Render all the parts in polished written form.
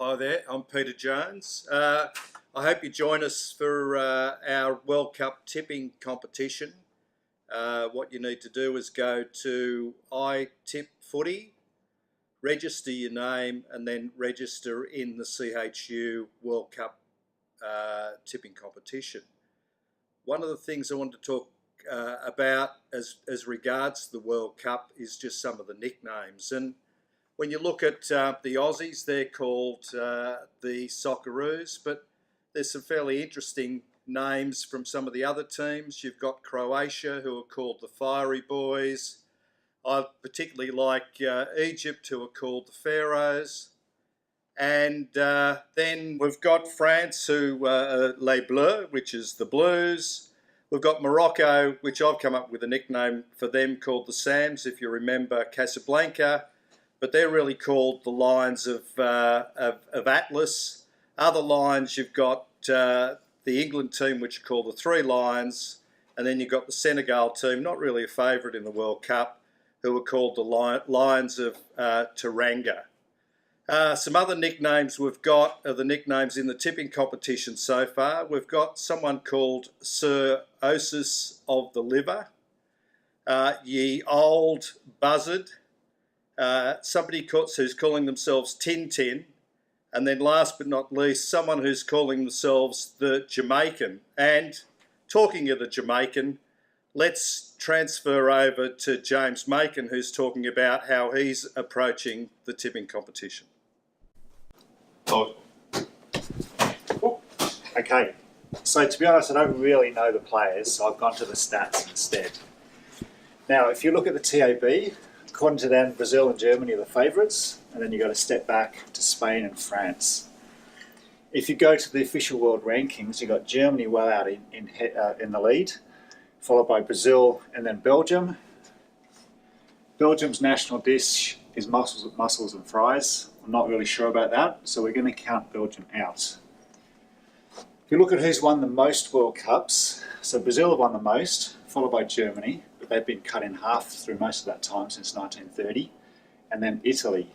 Hi there, I'm Peter Jones. I hope you join us for our World Cup tipping competition. What you need to do is go to iTipFooty, register your name, and then register in the CHU World Cup tipping competition. One of the things I want to talk about as regards the World Cup is just some of the nicknames. And when you look at the Aussies, they're called the Socceroos, but there's some fairly interesting names from some of the other teams. You've got Croatia, who are called the Fiery Boys. I particularly like Egypt, who are called the Pharaohs. And then we've got France, who are Les Bleus, which is the Blues. We've got Morocco, which I've come up with a nickname for them called the Sams, if you remember Casablanca. But they're really called the Lions of Atlas. Other lions, you've got the England team, which are called the Three Lions, and then you've got the Senegal team, not really a favourite in the World Cup, who are called the Lions of Teranga. Some other nicknames we've got are the nicknames in the tipping competition so far. We've got someone called Sir Osis of the Liver, Ye Old Buzzard, somebody who's calling themselves Tin, and then last but not least, someone who's calling themselves the Jamaican. And talking of the Jamaican, let's transfer over to James Macon, who's talking about how he's approaching the tipping competition. Oh. Okay, so to be honest, I don't really know the players, so I've gone to the stats instead. Now, if you look at the TAB, according to them, Brazil and Germany are the favourites, and then you've got to step back to Spain and France. If you go to the official world rankings, you've got Germany well out in the lead, followed by Brazil and then Belgium. Belgium's national dish is mussels and fries. I'm not really sure about that, so we're going to count Belgium out. If you look at who's won the most World Cups, so Brazil have won the most, followed by Germany, but they've been cut in half through most of that time since 1930, and then Italy.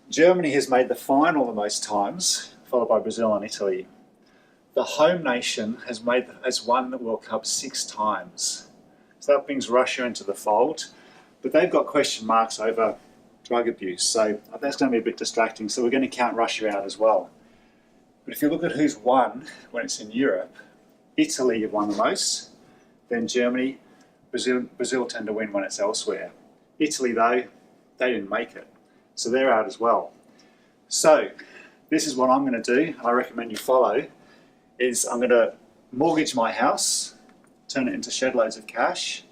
Germany has made the final the most times, followed by Brazil and Italy. The home nation has won the World Cup 6 times. So that brings Russia into the fold, but they've got question marks over drug abuse, so that's going to be a bit distracting, so we're going to count Russia out as well. But if you look at who's won when it's in Europe, Italy have won the most, then Germany, Brazil tend to win when it's elsewhere. Italy, though, they didn't make it, so they're out as well. So this is what I'm going to do, and I recommend you follow, is I'm going to mortgage my house, turn it into shed loads of cash.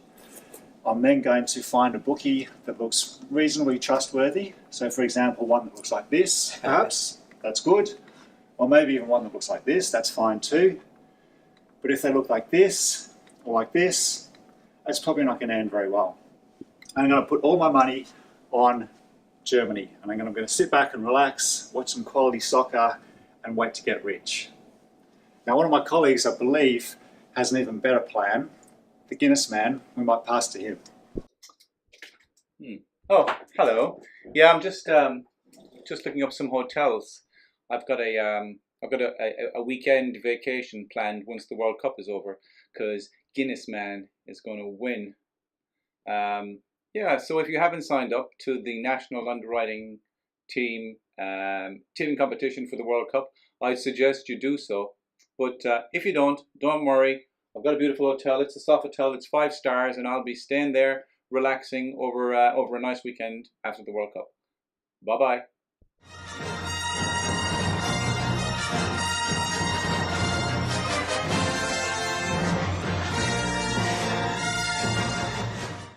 I'm then going to find a bookie that looks reasonably trustworthy. So for example, one that looks like this, perhaps, that's good. Or maybe even one that looks like this, that's fine too. But if they look like this, or like this, it's probably not going to end very well. I'm going to put all my money on Germany, and I'm going to sit back and relax, watch some quality soccer, and wait to get rich. Now, one of my colleagues, I believe, has an even better plan. The Guinness man, we might pass to him. Oh, hello. Yeah, I'm just looking up some hotels. I've got a weekend vacation planned once the World Cup is over, because Guinness man is going to win. Yeah, so if you haven't signed up to the national underwriting team tipping competition for the World Cup, I suggest you do so. But if you don't worry. I've got a beautiful hotel. It's a Sofitel. It's 5 stars, and I'll be staying there, relaxing over a nice weekend after the World Cup. Bye bye.